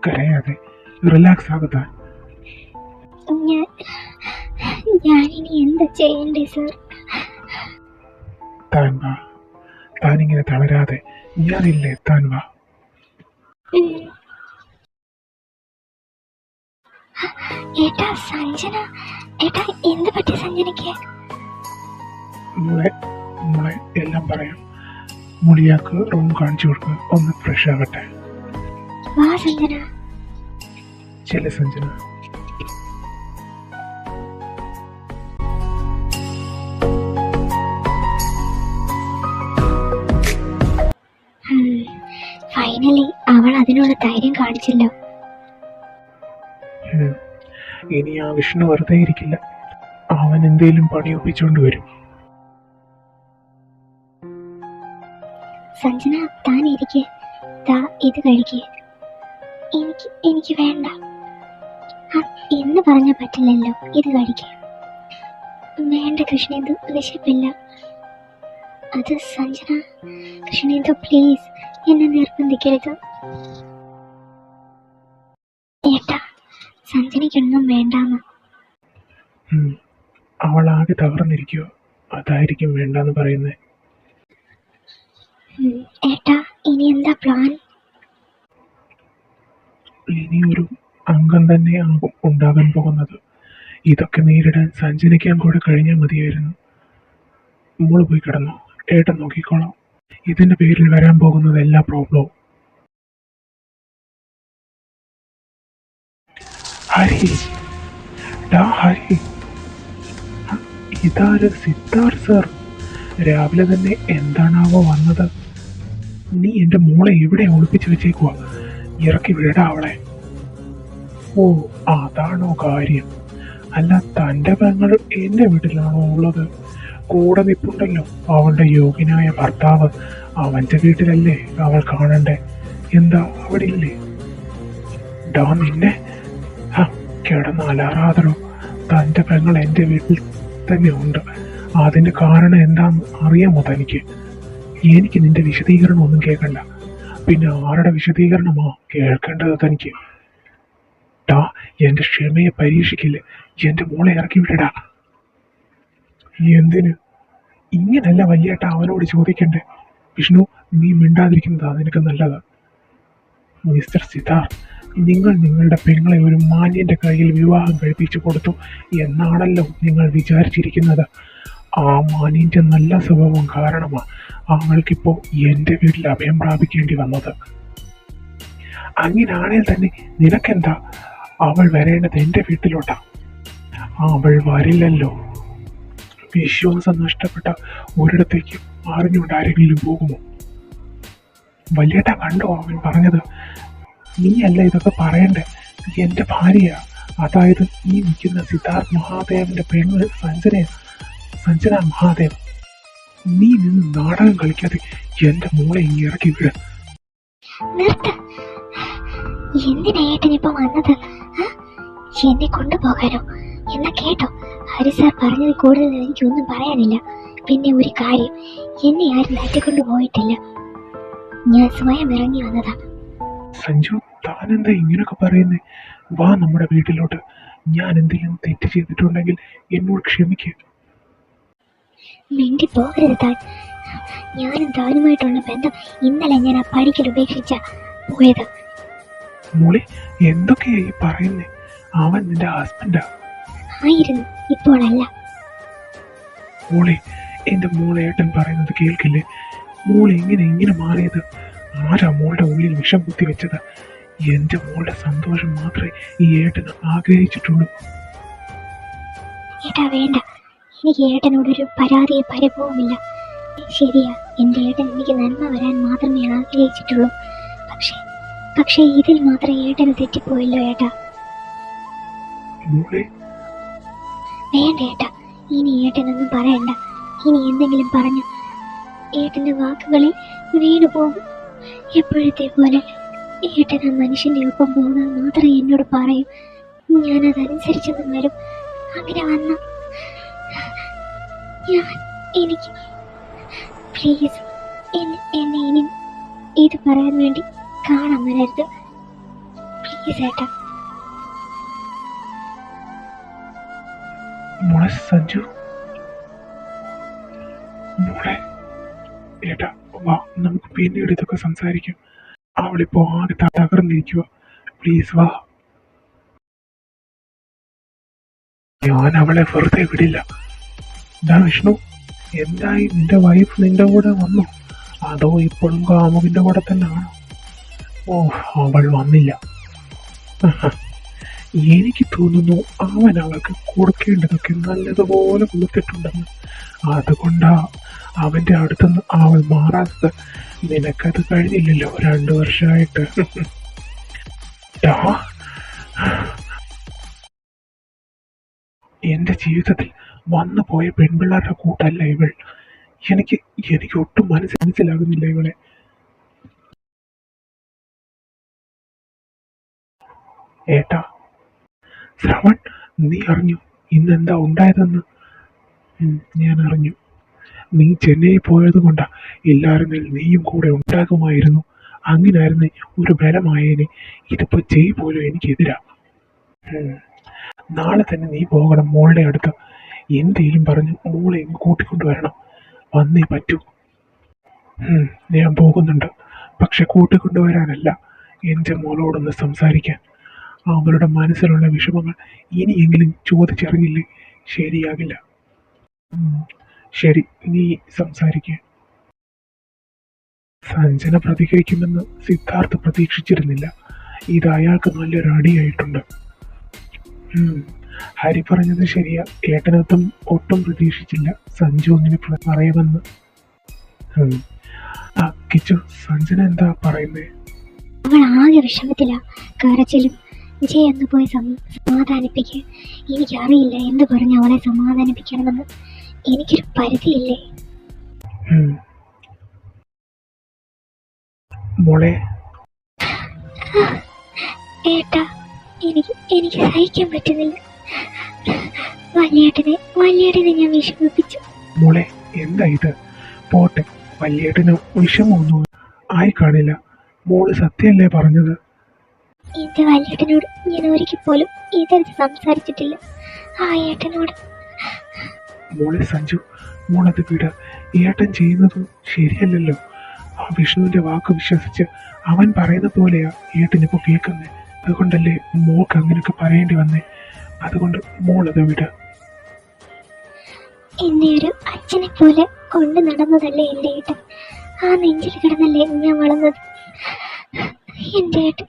കരയാതെ റിലാക്സ് ആകത്താൻ. ഞാനിനി എന്താ ചെയ്യണ്ടേ സർ? താൻ വാ, താനിങ്ങനെ തളരാതെ, ഞാനില്ലേ, താൻ വാ. ഏട്ടാ സഞ്ജന, ഏട്ടാ എന്ത് പറ്റി സഞ്ജനയ്ക്ക്? മോളെ എല്ലാം പറയാം. മുളിയാക്ക് റൂം കാണിച്ചു കൊടുക്കുക, ഒന്ന് ഫ്രഷ് ആകട്ടെ. വാ സഞ്ജന. ചെല സഞ്ജന. ഫൈനലി അവൾ അതിനുള്ള ധൈര്യം കാണിച്ചല്ലോ. ഇനി ആ വിഷ്ണു വെറുതെ ഇരിക്കില്ല, അവൻ എന്തേലും പണി ഒപ്പിച്ചോണ്ട് വരും. സഞ്ജന താൻ ഇരിക്കെ, ഇത് കഴിക്കേ. എനിക്ക് വേണ്ട എന്ന് പറഞ്ഞാൽ പറ്റില്ലല്ലോ. ഇത് കഴിക്കേ. വേണ്ട കൃഷ്ണേന്ദു, വിശപ്പില്ല. അത് സഞ്ജന, കൃഷ്ണേന്ദു പ്ലീസ് എന്നെ നിർബന്ധിക്കരുത്. ഏട്ടാ സഞ്ജനയ്ക്കൊന്നും വേണ്ടാന്ന്. അവൾ ആകെ തകർന്നിരിക്കോ, അതായിരിക്കും വേണ്ടെന്ന് പറയുന്നത്. ഏട്ടാ ഇനി എന്താ പ്ലാൻ? ഇനിയൊരു അംഗം തന്നെ ആകും ഉണ്ടാകാൻ പോകുന്നത്. ഇതൊക്കെ നേരിടാൻ സഞ്ജനയ്ക്കാൻ കൂടെ കഴിഞ്ഞാൽ മതിയായിരുന്നു. മോള് പോയി കിടന്നു, ഏട്ടൻ നോക്കിക്കോളാം. ഇതിന്റെ പേരിൽ വരാൻ പോകുന്നത് എല്ലാ പ്രോബ്ലവും. ഹരി, ഹരി, ഇതാര്? സിദ്ധാർത്ഥ് സർ. രാവിലെ തന്നെ എന്താണാവോ വന്നത്? നീ എന്റെ മോളെ എവിടെ ഒളിപ്പിച്ചു വെച്ചേക്കുവാ? ഇറക്കി വിടടാ അവളെ. ഓ അതാണോ കാര്യം? അല്ല, തന്റെ പെങ്ങൾ എന്റെ വീട്ടിലാണോ ഉള്ളത്? കൂടെ നിപ്പുണ്ടല്ലോ അവളുടെ യോഗ്യനായ ഭർത്താവ്. അവന്റെ വീട്ടിലല്ലേ അവൾ കാണണ്ടേ? എന്താ അവിടെ ഇല്ലേ? നിന്നെ കിടന്ന് അലാറാതരോ. തന്റെ പെങ്ങൾ എന്റെ വീട്ടിൽ തന്നെ ഉണ്ട്. അതിന്റെ കാരണം എന്താന്ന് അറിയാമോ തനിക്ക്? എനിക്ക് നിന്റെ വിശദീകരണം ഒന്നും കേൾക്കണ്ട. പിന്നെ ആരുടെ വിശദീകരണമാ കേൾക്കേണ്ടത് തനിക്ക്? എന്റെ ക്ഷമയെ പരീക്ഷിക്കില്ലേ? എന്റെ മോളെ ഇറക്കി വിടടാ. എന്തിന്? ഇങ്ങനല്ല വല്യേട്ട അവനോട് ചോദിക്കണ്ടേ. വിഷ്ണു, നീ മിണ്ടാതിരിക്കുന്നതാ നിനക്ക് നല്ലത്. മിസ്റ്റർ സിദ്ധാർത്ഥ്, നിങ്ങൾ നിങ്ങളുടെ പെങ്ങളെ ഒരു മാന്യന്റെ കയ്യിൽ വിവാഹം കഴിപ്പിച്ചു കൊടുത്തു എന്നാണല്ലോ നിങ്ങൾ വിചാരിച്ചിരിക്കുന്നത്. ആ മാന്യന്റെ നല്ല സ്വഭാവം കാരണമാണ് അവൾക്കിപ്പോ എന്റെ വീട്ടിൽ അഭയം പ്രാപിക്കേണ്ടി വന്നത്. അങ്ങനാണെങ്കിൽ തന്നെ നിനക്കെന്താ? അവൾ വരേണ്ടത് എന്റെ വീട്ടിലോട്ടാ. അവൾ വരില്ലല്ലോ. വിശ്വാസം നഷ്ടപ്പെട്ട ഒരിടത്തേക്ക് അറിഞ്ഞുകൊണ്ട് ആരെങ്കിലും പോകുമോ? വലിയേട്ട കണ്ടോ അവൻ പറഞ്ഞത്? നീയല്ല ഇതൊക്കെ പറയണ്ടേ, എന്റെ ഭാര്യയാ. അതായത് ഈ നിൽക്കുന്ന സിദ്ധാർത്ഥ് മഹാദേവന്റെ പെണ്ണ് സഞ്ജന മഹാദേവ്. നീ നിന്ന് നാടകം കളിക്കാതെ എന്റെ മോളെ ഇങ്ങ് ഇറക്കി വിട. എന്തിനായിട്ടിനിപ്പോ വന്നത്? എന്നെ കൊണ്ടുപോകാനോ? എന്നാ കേട്ടോ, ഹരി സാർ പറഞ്ഞത് കൂടുതൽ എനിക്കൊന്നും പറയാനില്ല. പിന്നെ ഒരു കാര്യം, എന്നെ ആരും തട്ടിക്കൊണ്ടു പോയിട്ടില്ല. ഞാൻ സ്വയം ഇറങ്ങി വന്നതാ. സഞ്ജു, താനെന്താ ഇങ്ങനൊക്കെ പറയുന്നേ? വാ നമ്മുടെ വീട്ടിലോട്ട്. ഞാൻ എന്തെങ്കിലും തെറ്റ് ചെയ്തിട്ടുണ്ടെങ്കിൽ എന്നോട് ക്ഷമിക്കുക. മിണ്ടി പോകരുത് താൻ. ഞാനും താനുമായിട്ടുള്ള ബന്ധം ഇന്നലെ ഞാൻ ആ പണിക്കൽ ഉപേക്ഷിച്ച പോയത്. മോളെ എന്തൊക്കെയായി പറയുന്നേ? അവൻ നിന്റെ ഹസ്ബൻഡാ? ആയിരുന്നു, ഇപ്പോഴല്ല. മോളെ, എന്റെ മോളെ ഏട്ടൻ പറയുന്നത് കേൾക്കില്ലേ? മോളെ ഇങ്ങനെ മാറിയത്? ആരാ മോളുടെ ഉള്ളിൽ വിഷം കുത്തി വെച്ചത്? എന്റെ മോളുടെ സന്തോഷം മാത്രമേ ഈ ഏട്ടന് ആഗ്രഹിച്ചിട്ടുള്ളൂ. ഏട്ടാ വേണ്ട, എനിക്ക് ഏട്ടനോടൊരു പരാതിയും പരിഭവമില്ല. ശരിയാ, എന്റെ ഏട്ടൻ എനിക്ക് നന്മ വരാൻ മാത്രമേ ആഗ്രഹിച്ചിട്ടുള്ളൂ. പക്ഷേ ഇതിൽ മാത്രം ഏട്ടന് തെറ്റിപ്പോയല്ലോ ഏട്ടാ. വേണ്ട ഏട്ടാ, ഇനി ഏട്ടനൊന്നും പറയണ്ട. ഇനി എന്തെങ്കിലും പറഞ്ഞു ഏട്ടന്റെ വാക്കുകളിൽ വീണു പോകും. എപ്പോഴത്തെ പോലെ ഏട്ടൻ ആ മനുഷ്യന്റെ ഒപ്പം പോകാൻ മാത്രമേ എന്നോട് പറയൂ. ഞാനതനുസരിച്ചൊന്നും വരും. അങ്ങനെ വന്ന എനിക്ക് പ്ലീസ് എന്നെ ഇനി ഇത് പറയാൻ വേണ്ടി കാണാൻ വരരുത്. പ്ലീസ് ഏട്ടാ. മോളെ സഞ്ജു, മോളെ. ഏട്ടാ വാ, നമുക്ക് പിന്നീട് ഇതൊക്കെ സംസാരിക്കാം. അവളിപ്പോ ആകെ തകർന്നിരിക്കുക. പ്ലീസ് വാ. ഞാൻ അവളെ വെറുതെ വിടില്ല. എന്താ വിഷ്ണു, എന്തായി? നിന്റെ വൈഫ് നിന്റെ കൂടെ വന്നു, അതോ ഇപ്പോഴും കാമുകിന്റെ കൂടെ തന്നെ ആണോ? ഓ, അവൾ വന്നില്ല. എനിക്ക് തോന്നുന്നു അവൻ അവൾക്ക് കൊടുക്കേണ്ടതൊക്കെ നല്ലതുപോലെ കൊടുത്തിട്ടുണ്ടെന്ന്. അതുകൊണ്ടാ അവന്റെ അടുത്തുനിന്ന് അവൾ മാറാത്തത്. നിനക്കത് കഴിഞ്ഞില്ലല്ലോ 2 വർഷമായിട്ട്. എന്റെ ജീവിതത്തിൽ വന്നു പോയ പെൺപിള്ളേരുടെ കൂട്ടല്ല ഇവൾ. എനിക്ക് എനിക്ക് ഒട്ടും മനസ്സിലാകുന്നില്ല ഇവളെ. ഏട്ടാ ശ്രവൺ, നീ അറിഞ്ഞു ഇന്നെന്താ ഉണ്ടായതെന്ന്? ഞാൻ അറിഞ്ഞു. നീ ചെന്നൈ പോയത് കൊണ്ടാ. ഇല്ലായിരുന്നെങ്കിൽ നീയും കൂടെ ഉണ്ടാകുമായിരുന്നു. അങ്ങനായിരുന്നെ ഒരു ബലമായേനെ. ഇതിപ്പോ ജയ് പോലും എനിക്കെതിരാ. നാളെ തന്നെ നീ പോകണം മോളുടെ അടുത്ത്. എന്തേലും പറഞ്ഞ് മോളെ ഇങ്ങ് കൂട്ടിക്കൊണ്ടുവരണം. വന്നേ പറ്റൂ. ഞാൻ പോകുന്നുണ്ട്. പക്ഷെ കൂട്ടിക്കൊണ്ടുവരാനല്ല, എൻ്റെ മോളോടൊന്ന് സംസാരിക്കാൻ. അവളുടെ മനസ്സിലുള്ള വിഷമങ്ങൾ ഇനിയെങ്കിലും ചോദിച്ചറിഞ്ഞില്ലേ ശരിയാകില്ല. ശരി, നീ സംസാരിക്കുക. സഞ്ജന പ്രതികരിക്കുമെന്ന് സിദ്ധാർത്ഥ് പ്രതീക്ഷിച്ചിരുന്നില്ല. ഇത് അയാൾക്ക് നല്ലൊരു അടിയായിട്ടുണ്ട്. ഹരി പറഞ്ഞത് ശരിയാ. ഏട്ടനൊത്തും ഒട്ടും പ്രതീക്ഷിച്ചില്ല സഞ്ജു അങ്ങനെ പറയുമെന്ന്. കിച്ചു, സഞ്ജന എന്താ പറയുന്നേ? അവൾ ആകെ വിഷമത്തിലാ. കരച്ചിലും. ജയ എന്ന് പോയി സമാധാനിപ്പിക്കുക. എനിക്കറിയില്ല എന്ത് പറഞ്ഞ് അവളെ സമാധാനിപ്പിക്കണമെന്ന്. എനിക്കൊരു പരിധിയില്ലേ? മോളെ. ഏട്ടാ, എനിക്ക് സഹിക്കാൻ പറ്റുന്നില്ല. വലിയേട്ടനെ ഞാൻ വിഷമിപ്പിച്ചു. മോളെ, എന്താ ഇത്? പോട്ടെ, വലിയേട്ടന് വിഷമമൊന്നും ആയി കാണില്ല. മോള് സത്യമല്ലേ പറഞ്ഞത്? എന്റെ വലിയേട്ടനോട് ഞാൻ ഒരിക്കൽ പോലും ഇതരത്ത് സംസാരിച്ചിട്ടില്ല. ആ ഏട്ടനോട്. മോളെ സഞ്ജു, മോളത് വിട്. ഏട്ടൻ ചെയ്യുന്നതും ശരിയല്ലല്ലോ. ആ വിഷ്ണുവിന്റെ വാക്ക് വിശ്വസിച്ച് അവൻ പറയുന്ന പോലെയാ ഏട്ടനിപ്പോ കേൾക്കുന്നേ. അതുകൊണ്ടല്ലേ മോൾക്ക് അങ്ങനെയൊക്കെ പറയേണ്ടി വന്നേ. അതുകൊണ്ട് മോളത് വിട്. എന്നെ ഒരു അച്ഛനെ പോലെ കൊണ്ട് നടന്നതല്ലേ എന്റെ ഏട്ടൻ. ആ നെഞ്ചിൽ കിടന്നല്ലേ ഞാൻ വളർന്നത്. എന്റെ ഏട്ടൻ,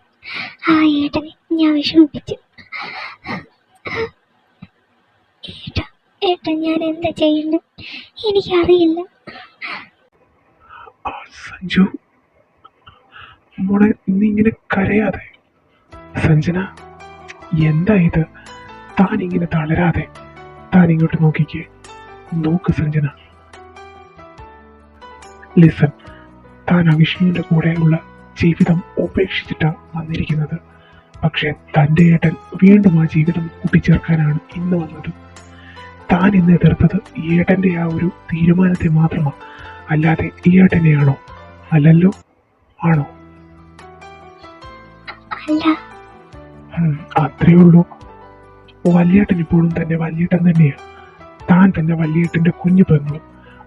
ആ ഏട്ടനെ ഞാൻ വിഷമിപ്പിച്ചു. ഏട്ടൻ ഞാൻ എന്താ ചെയ്യുന്നത് എനിക്കറിയില്ല. സഞ്ജു, മോളെ നീ ഇങ്ങനെ കരയാതെ. സഞ്ജന, എന്താ ഇത്? താൻ ഇങ്ങനെ തളരാതെ. താൻ ഇങ്ങോട്ട് നോക്കിക്കേ. നോക്ക് സഞ്ജന. ലിസൺ, താൻ വിഷ്ണുവിന്റെ കൂടെയുള്ള ജീവിതം ഉപേക്ഷിച്ചിട്ടാ വന്നിരിക്കുന്നത്. പക്ഷെ തൻ്റെ ഏട്ടൻ വീണ്ടും ആ ജീവിതം കൂട്ടിച്ചേർക്കാനാണ് ഇന്ന് വന്നത്. താൻ ഇന്ന് എതിർത്തത് ഏട്ടന്റെ ആ ഒരു തീരുമാനത്തെ മാത്രമാണ്, അല്ലാതെ ഏട്ടനെയാണോ? അല്ലല്ലോ, ആണോ? അത്രേ ഉള്ളൂ. വലിയേട്ടൻ ഇപ്പോഴും തന്നെ വലിയേട്ടൻ തന്നെയാ. താൻ തന്നെ വലിയേട്ടന്റെ കുഞ്ഞു പെങ്ങളും.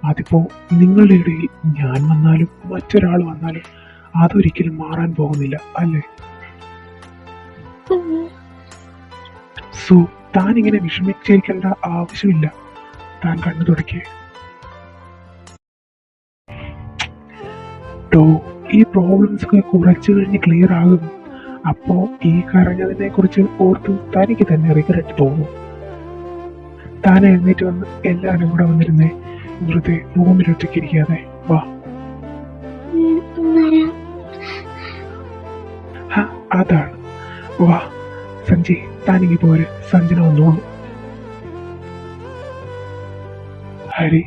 അതിപ്പോ നിങ്ങളുടെ ഇടയിൽ ഞാൻ വന്നാലും മറ്റൊരാൾ വന്നാലും അതൊരിക്കലും മാറാൻ പോകുന്നില്ല, അല്ലേ? സോ താൻ ഇങ്ങനെ വിഷമിച്ചിരിക്കേണ്ട ആവശ്യമില്ല. താൻ കണ്ണു തുടക്കേ. ഈ പ്രോബ്ലംസ് ഒക്കെ കുറച്ചു കഴിഞ്ഞ് ക്ലിയർ ആകും. അപ്പോ ഈ കരഞ്ഞതിനെ കുറിച്ച് ഓർത്ത് തനിക്ക് തന്നെ റിഗ്രറ്റ് തോന്നും. താൻ എഴുന്നേറ്റ് വന്ന് എല്ലാവരും കൂടെ വന്നിരുന്നേ. വെറുതെ റൂമിൽ ഒറ്റയ്ക്കിരിക്കാതെ വാ. അതാണ്, വാ. സഞ്ജയ്, താനിങ്ങി പോരെ. സഞ്ജന വന്നോളൂ. ഹരി,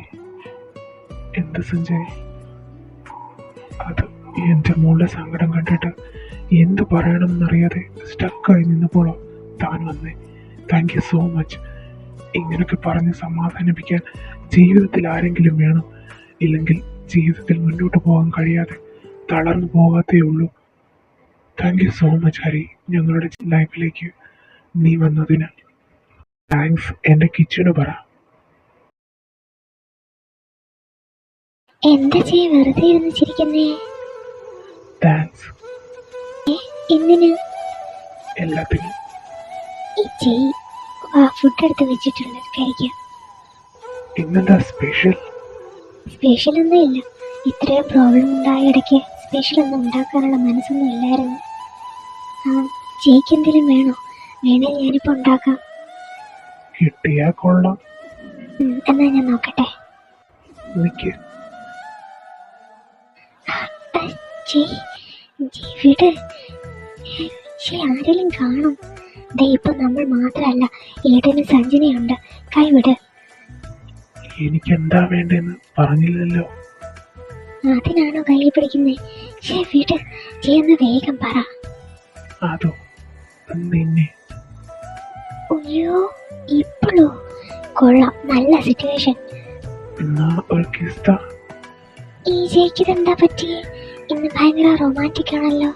എന്ത് സഞ്ജയ്? അത് എന്റെ മോളുടെ സങ്കടം കണ്ടിട്ട് എന്ത് പറയണമെന്നറിയാതെ സ്റ്റക്കായി നിന്നപ്പോഴോ താൻ വന്നേ. Thank you so much. ഇങ്ങനൊക്കെ പറഞ്ഞ് സമാധാനിപ്പിക്കാൻ ജീവിതത്തിൽ ആരെങ്കിലും വേണം. ഇല്ലെങ്കിൽ ജീവിതത്തിൽ മുന്നോട്ട് പോകാൻ കഴിയാതെ തളർന്നു പോകാത്തേ ഉള്ളൂ. Thank you so much Hari, ഞങ്ങളുടെ ലൈഫിലേക്ക് നീ വന്നതിന്. താങ്ക്സ് എൻ്റെ കിച്ചന് പറ. എന്താ ചെയ്യ വെറുതെ ഇരുന്ന് ചിരിക്കുന്നേ? താങ്ക്സ് എന്തിന്? എല്ലാത്തിനും. ഈ ചെയ് ഫുഡ് എടുത്ത് വെച്ചിട്ടുണ്ട്, കഴിക്കാം. ഇന്നെന്താ സ്പെഷ്യൽ? സ്പെഷ്യൽ ഒന്നും ഇല്ല. ഇത്രയും പ്രോബ്ലം ഉണ്ടായ ഇടയ്ക്ക് സ്പെഷ്യൽ ഒന്നും ഉണ്ടാക്കാനുള്ള മനസ്സൊന്നും ഇല്ലായിരുന്നു. ചേക്ക് എന്തെങ്കിലും വേണോ? വേണേ ഞാനിപ്പോൾ ഉണ്ടാക്കാം. കിട്ടിയാ കൊള്ളാം. എന്നാ ഞാൻ നോക്കട്ടെ. നിക്ക്. വിട്. ആരെങ്കിലും കാണും. ദേ ഇപ്പൊ നമ്മൾ മാത്രല്ല, ഏട്ടനും സഞ്ജനയുണ്ട്. കൈവിട്. എനിക്കെന്താ വേണ്ടെന്ന് പറഞ്ഞില്ലല്ലോ. അതിനാണോ കൈ പിടിക്കുന്നേ? വിട്. ഒന്ന് വേഗം പറ. അതോ നിന്നെ. അയ്യോ, ഇപ്പോഴോ? കൊള്ളാം, നല്ല സിറ്റുവേഷൻ. എന്നാ ഒരു കിസ്ത. ഈ ജയിക്കിതെന്താ പറ്റിയേ? ഇന്ന് ഭയങ്കര റൊമാൻറ്റിക് ആണല്ലോ.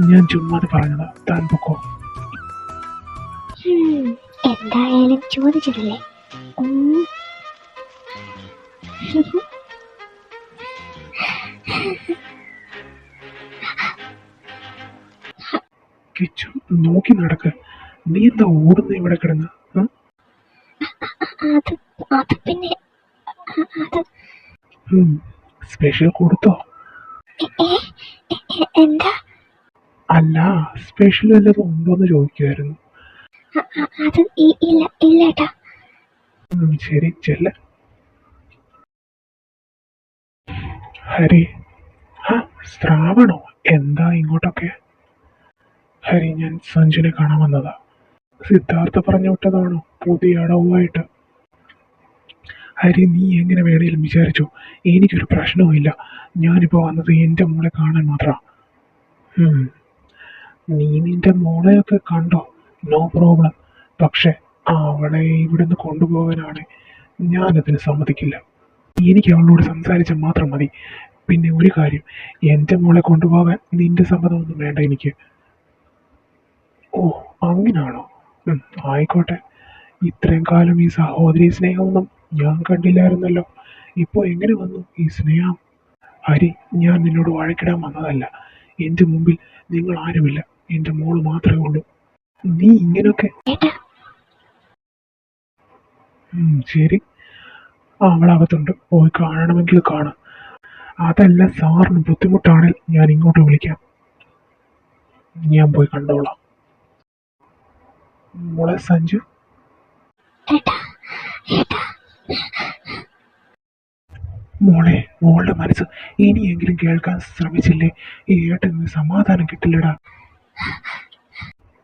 ഞാൻ ചുമ്മാതെ പറഞ്ഞതാ, താൻ പൊക്കോ. എന്തായാലും ചോദിച്ചതല്ലേ. കിച്ചു നോക്കി നടക്ക്. നീ എന്താ ഓടുന്ന ഇവിടെ കിടന്ന്? അത് പിന്നെ സ്പെഷ്യൽ കൊടുത്തോ? എന്താ? അല്ല, സ്പെഷ്യൽ വല്ലതും ഉണ്ടോന്ന് ചോദിക്കുമായിരുന്നു. അത് ഇല്ല ഇല്ലേട്ടാ. ശരി, ചെല്ല. ഹരി. ശ്രാവണോ? എന്താ ഇങ്ങോട്ടൊക്കെ? ഹരി, ഞാൻ സഞ്ജുനെ കാണാൻ വന്നതാ. സിദ്ധാർത്ഥ പറഞ്ഞു വിട്ടതാണോ പുതിയ അടവുമായിട്ട്? ഹരി, നീ എങ്ങനെ വേണേലും വിചാരിച്ചോ, എനിക്കൊരു പ്രശ്നവും ഇല്ല. ഞാനിപ്പോ വന്നത് എൻ്റെ മോളെ കാണാൻ മാത്രം. നീ നിന്റെ മോളെയൊക്കെ കണ്ടോ? No problem. പക്ഷെ അവളെ ഇവിടുന്ന് കൊണ്ടുപോകാനാണ് ഞാനതിന് സമ്മതിക്കില്ല. എനിക്ക് അവളോട് സംസാരിച്ചാൽ മാത്രം മതി. പിന്നെ ഒരു കാര്യം, എൻ്റെ മോളെ കൊണ്ടുപോകാൻ നിന്റെ സമ്മതമൊന്നും വേണ്ട എനിക്ക്. ഓ, അങ്ങനാണോ? ആയിക്കോട്ടെ. ഇത്രയും കാലം ഈ സഹോദരി സ്നേഹമൊന്നും ഞാൻ കണ്ടില്ലായിരുന്നല്ലോ. ഇപ്പോൾ എങ്ങനെ വന്നു ഈ സ്നേഹം? ഹരി, ഞാൻ നിന്നോട് വഴക്കിടാൻ വന്നതല്ല. എൻ്റെ മുമ്പിൽ നിങ്ങൾ ആരുമില്ല, എൻ്റെ മോള് മാത്രമേ ഉള്ളൂ. നീ ഇങ്ങനെയൊക്കെ. ശരി, അവളകത്തുണ്ട്, പോയി കാണണമെങ്കിൽ കാണാം. അതല്ല സാറിന് ബുദ്ധിമുട്ടാണെങ്കിൽ ഞാൻ ഇങ്ങോട്ട് വിളിക്കാം. ഞാൻ പോയി കണ്ടോളാം. മോളെ സഞ്ജു. മോളെ, മോളുടെ മനസ്സ് ഇനിയെങ്കിലും കേൾക്കാൻ ശ്രമിച്ചില്ലേ? ഈ ഏട്ടന് സമാധാനം കിട്ടില്ലടാ.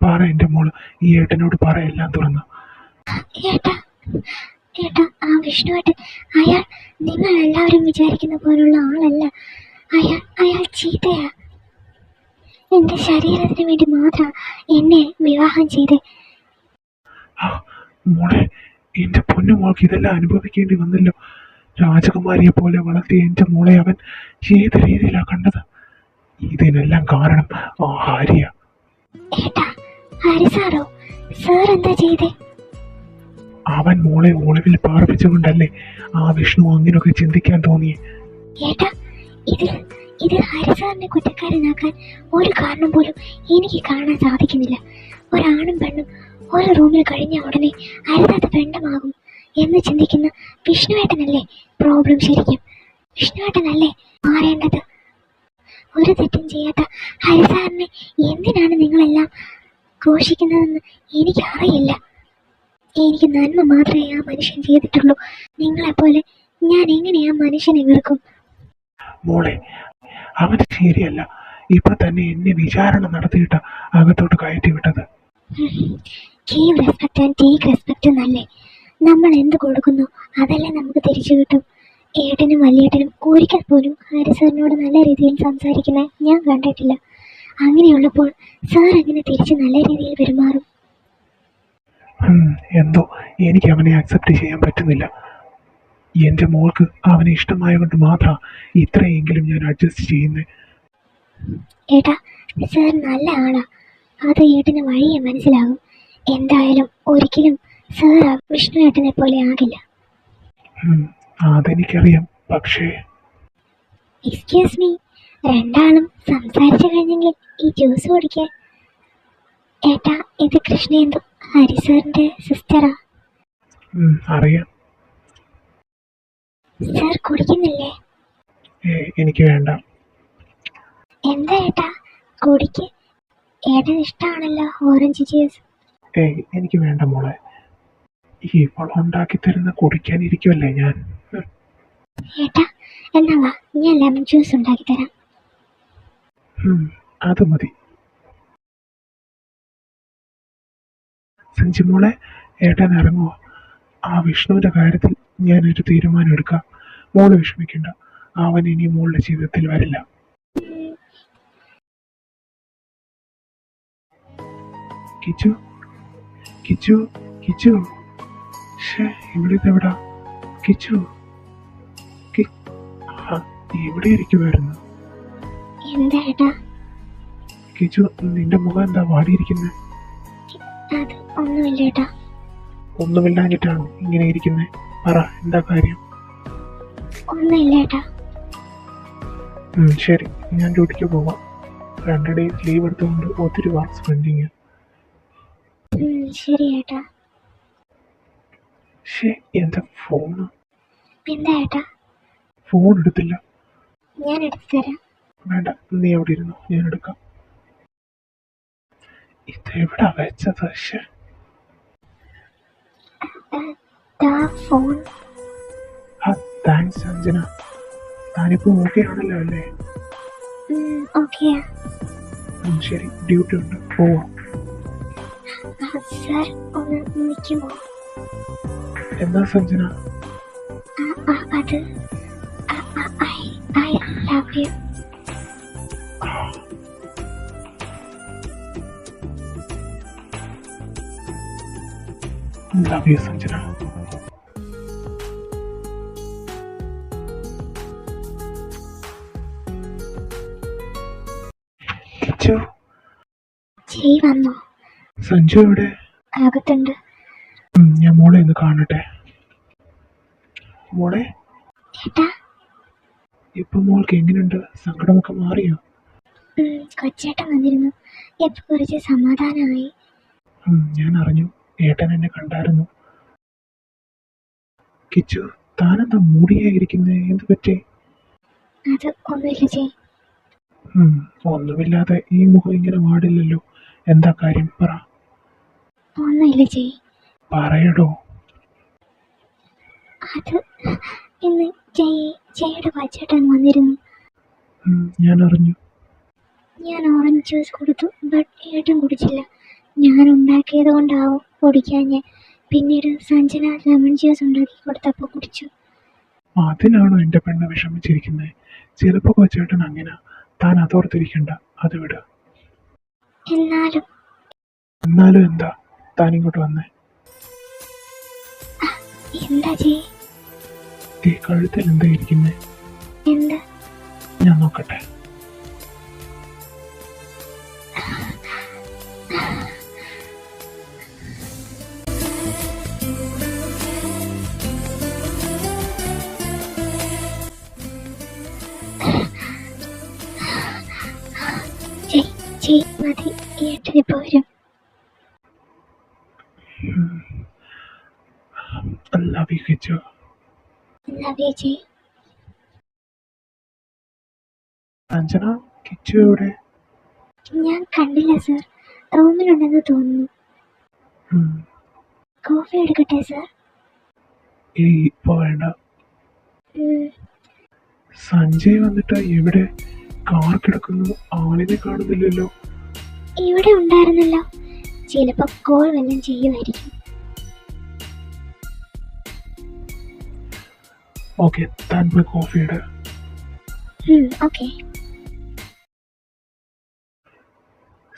പറ എൻ്റെ മോള്, ഈ ഏട്ടനോട് പറ എല്ലാം തുറന്ന്. ആ വിഷ്ണുവേട്ടൻ, അയാൾ നിങ്ങൾ എല്ലാവരും വിചാരിക്കുന്ന പോലുള്ള ആളല്ല. അയാൾ ചീത്തയാ. എന്റെ ശരീരത്തിന് വേണ്ടി മാത്രം എന്നെ വിവാഹം ചെയ്തേ. മോളെ, എന്റെ പൊന്നു മോൾക്ക് ഇതെല്ലാം അനുഭവിക്കേണ്ടി വന്നല്ലോ. രാജകുമാരിയെ പോലെ വളർത്തിയ എന്റെ മോളെ അവൻ ഏത് രീതിയിലാ കണ്ടത്? ഇതിനെല്ലാം കാരണം ആ ഹാരിയ. അവൻ മോളെ ഒളിവിൽ പാർപ്പിച്ചുകൊണ്ടല്ലേ ആ വിഷ്ണു അങ്ങനെയൊക്കെ ചിന്തിക്കാൻ തോന്നിയേ. ഇതിൽ ഹരിസാറിനെ കുറ്റക്കാരനാക്കാൻ ഒരു കാരണം പോലും എനിക്ക് കാണാൻ സാധിക്കുന്നില്ല. ഒരാണും പെണ്ണും ഒരു റൂമിൽ കഴിഞ്ഞ ഉടനെ ഹരിതാത്ത പെണ്ണമാകും എന്ന് ചിന്തിക്കുന്ന വിഷ്ണുവേട്ടനല്ലേ പ്രോബ്ലം? ശരിക്കും വിഷ്ണുവേട്ടനല്ലേ മാറേണ്ടത്? ഒരു തെറ്റും ചെയ്യാത്ത ഹരിസാറിനെ എന്തിനാണ് നിങ്ങളെല്ലാം ഘോഷിക്കുന്നതെന്ന് എനിക്കറിയില്ല. എനിക്ക് നന്മ മാത്രമേ ആ മനുഷ്യൻ ചെയ്തിട്ടുള്ളൂ. നിങ്ങളെപ്പോലെ ഞാൻ എങ്ങനെ ആ മനുഷ്യനെ വെറുക്കും? മോളെ, അവൻ ശരിയല്ല. ഇപ്പൊ തന്നെ എന്നെ വിചാരണ നടത്തിയിട്ട അകത്തോട്ട് കയറ്റി വിട്ടത്. Give respect and take respect എന്നല്ലേ? നമ്മൾ എന്ത് കൊടുക്കുന്നു അതല്ലേ നമുക്ക് തിരിച്ചു കിട്ടും. ഏട്ടനും വലിയേട്ടനും ഒരിക്കൽ പോലും ഹരി സാറിനോട് നല്ല രീതിയിൽ സംസാരിക്കുന്നത് ഞാൻ കണ്ടിട്ടില്ല. അങ്ങനെയുള്ളപ്പോൾ സാർ എങ്ങനെ തിരിച്ച് നല്ല രീതിയിൽ പെരുമാറും? എന്തോ എനിക്ക് അവനെ അക്സെപ്റ്റ് ചെയ്യാൻ പറ്റുന്നില്ല. എൻ്റെ മോൾക്ക് അവനെ ഇഷ്ടമായതുകൊണ്ട് മാത്രം ഇത്രയെങ്കിലും ഞാൻ അഡ്ജസ്റ്റ് ചെയ്യുന്നത്. ഏട്ടാ, സാർ നല്ല ആളാ. അത് ഏട്ടന് വഴിയെ മനസ്സിലാകും. എന്തായാലും ഒരിക്കലും സാർ വിഷ്ണു ഏട്ടനെ പോലെ ആകില്ല. ഉം, അതെനിക്കറിയാം. പക്ഷേ എക്സ്ക്യൂസ് മീ, രണ്ടാളും സംസാരിച്ചു കഴിഞ്ഞെങ്കിൽ ഈ ജ്യൂസ് കുടിക്കാൻ. ഏട്ടാ, ഇത് കൃഷ്ണേന്ദു, ഹരി സാറിന്റെ സിസ്റ്ററാ. അറിയാം. സാർ കുടിക്കുന്നില്ലേ? എനിക്ക് വേണ്ട. എന്താ ഏട്ടാ, കുടിക്ക്. ഏട്ടന് ഇഷ്ടമാണല്ലോ ഓറഞ്ച് ജ്യൂസ്. എനിക്ക് വേണ്ട മോളെ. ഇവളുണ്ടാക്കി തരുന്ന കുടിക്കാനിരിക്കുമല്ലേ ഞാൻ. ഏട്ടാ, എന്നാ വാ, ഞാൻ ലെമൺ ജ്യൂസ് ഉണ്ടാക്കി തരാം. അത് മതി. സഞ്ജി മോളെ, ഏട്ടൻ ഇറങ്ങുമോ? ആ വിഷ്ണുവിന്റെ കാര്യത്തിൽ ഞാനൊരു തീരുമാനം എടുക്കാം. മോള് വിഷമിക്കണ്ട. അവൻ ഇനി മോളുടെ ജീവിതത്തിൽ വരില്ല. കിച്ചു, കിച്ചു, കിച്ചു. ഇവിടെ ഇതെവിടാ? കിച്ചു, ഇവിടെ ഇരിക്കുമായിരുന്നു. എന്താ ഏട്ടാ? കിച്ചു, നിന്റെ മുഖം എന്താ വാടിയിരിക്കുന്നത്? അത് ഒന്നുമില്ല ഏട്ടാ. ഒന്നുമില്ലാഞ്ഞിട്ടാണോ ഇങ്ങനെ ഇരിക്കുന്നത്? പറ, എന്താ കാര്യം? ഒന്നുമില്ല ഏട്ടാ. ശരി, ഞാൻ ഡ്യൂട്ടിക്ക് പോവാം. 2 ഡേയ്സ് ലീവ് എടുത്തുകൊണ്ട് ഒത്തിരി വർക്ക്സ് പെൻഡിങ്. ശരി ഏട്ടാ. എന്താ ഫോണ്? എന്താ ഏട്ടാ? ഫോൺ എടുത്തില്ല. ഞാൻ എടുത്തു തരാം. വേണ്ട, നീ എവിടെ ഇരുന്നു, ഞാൻ എടുക്കാം. ഇതെവിടാ വെച്ചത്? ഫോൺ. താങ്ക്സ് അഞ്ജന. താനിപ്പോ ഓക്കെ ആണല്ലോ അല്ലേ? ഓക്കെ. ശരി, ഡ്യൂട്ടി ഉണ്ട്, പോവാം. സാർ ഒന്ന് നിൽക്കുമോ? എന്താ സഞ്ജന? അത് I love you. Love you Sanjana. Jay വന്നോ? സഞ്ജു എവിടെ? അകത്തുണ്ട്. ഞാൻ മോളെ ഒന്ന് കാണട്ടെ. മോളെ, ഇപ്പൊ മോൾക്ക് എങ്ങനെയുണ്ട്? സങ്കടമൊക്കെ മാറിയോ? കൊച്ചേട്ടൻ വന്നിരുന്നു. ഇപ്പൊ കുറച്ച് സമാധാനമായി. ഞാൻ അറിഞ്ഞു. ഏട്ടൻ എന്നെ കണ്ടായിരുന്നു. കിച്ചു, താനെന്താ മൂടിയായിരിക്കുന്നേ? എന്ത് പറ്റി? അത് ഒന്നുമില്ല ജയ്. ഒന്നുമില്ലാതെ ഈ മുഖം ഇങ്ങനെ വാടില്ലല്ലോ. എന്താ കാര്യം? പറ. ഒന്നുമില്ല ജയ്. പറയടോ. അത് ഇന്ന് ജയുടെ കൊച്ചേട്ടൻ വന്നിരുന്നു. ഞാൻ അറിഞ്ഞു. ഞാൻ ഓറഞ്ച് ജ്യൂസ് കൊടുത്തു, ബട്ട് ഏട്ടൻ കുടിച്ചില്ല. ഞാൻ ഉണ്ടാക്കിയത് കൊണ്ടാവും കുടിക്കാൻ. ഞാൻ പിന്നീട് സഞ്ജന ലെമൺ ജ്യൂസ് ഉണ്ടാക്കി കൊടുത്തപ്പോൾ കുടിച്ചു. അതിനാണോ എന്റെ പെണ്ണ് വിഷമിച്ചിരിക്കുന്നത്? ചിലപ്പോ കൊച്ചേട്ടൻ അങ്ങനെ. താൻ അതോർത്തിരിക്കണ്ട, അത് വിട്. എന്നാലും എന്താ? താൻ ഇങ്ങോട്ട് വന്നേ. എന്താ ജയ്? ഈ കഴുത്തിൽ എന്താ ഇരിക്കുന്നേ? എന്താ? ഞാൻ നോക്കട്ടെ. മതി, ഏട്ടന് പോരും. Love you, Kichu. Love you, ജയ്. അഞ്ജന, കിച്ചു എവിടെ? ഞാൻ കണ്ടില്ല സർ. റൂമിലുണ്ടെന്ന് തോന്നുന്നു. കോഫി എടുക്കട്ടെ സർ? ഇപ്പൊ വേണ്ട. സഞ്ജയ് വന്നിട്ട് എവിടെ? കാർ കിടക്കുന്നു, ആളിനെ കാണുന്നില്ലല്ലോ. ഇവിടെ ഉണ്ടായിരുന്നല്ലോ. ചിലപ്പോ കോൾ വല്ലതും ചെയ്യുമായിരിക്കും. ഓക്കെ, താൻ പോയി കോഫി ഇട്. ഓക്കെ.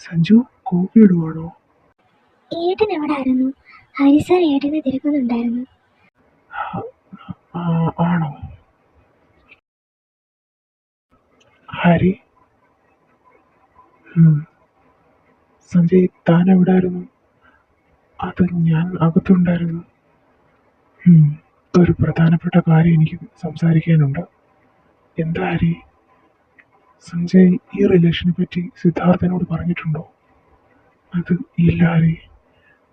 സഞ്ജു, കോഫി ഇടുവാണോ? ഏട്ടൻ എവിടെ ആയിരുന്നു? ഹരി സാർ ഏട്ടനെ തിരക്കുന്നുണ്ടായിരുന്നു. ആണോ? ഹരി? ഉം. സഞ്ജയ് താൻ എവിടായിരുന്നു? അത് ഞാൻ അകത്തുണ്ടായിരുന്നു. ഉം. ഒരു പ്രധാനപ്പെട്ട കാര്യം എനിക്ക് സംസാരിക്കാനുണ്ട്. എന്താ ഹരി? സഞ്ജയ് ഈ റിലേഷനെ പറ്റി സിദ്ധാർത്ഥനോട് പറഞ്ഞിട്ടുണ്ടോ? അത് ഇല്ല ഹരി.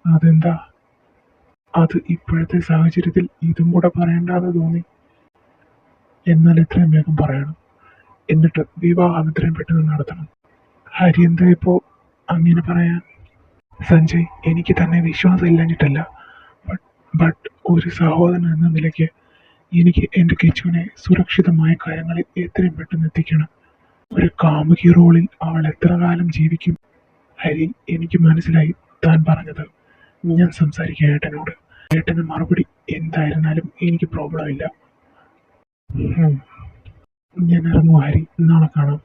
അതെന്താ? അത് ഇപ്പോഴത്തെ സാഹചര്യത്തിൽ ഇതും കൂടെ പറയണ്ടാന്ന് തോന്നി. എന്നാൽ എത്രയും വേഗം പറയണം. എന്നിട്ട് വിവാഹം എത്രയും പെട്ടെന്ന് നടത്തണം. ഹരി എന്താ ഇപ്പോ അങ്ങനെ പറയാൻ? സഞ്ജയ്, എനിക്ക് തന്നെ വിശ്വാസം ഇല്ലാഞ്ഞിട്ടല്ല. ബട്ട് ഒരു സഹോദരൻ എന്ന നിലയ്ക്ക് എനിക്ക് എൻ്റെ കിച്ചുവിനെ സുരക്ഷിതമായ കാര്യങ്ങളിൽ എത്രയും പെട്ടെന്ന് എത്തിക്കണം. ഒരു കാമുകി റോളിൽ അവൾ എത്ര കാലം ജീവിക്കും? ഹരി, എനിക്ക് മനസ്സിലായി താൻ പറഞ്ഞത്. ഞാൻ സംസാരിക്കാം ഏട്ടനോട്. ഏട്ടന് മറുപടി എന്തായിരുന്നാലും എനിക്ക് പ്രോബ്ലം ഇല്ല. ഞാൻ ഇറങ്ങും ഹരി, നാളെ കാണാം.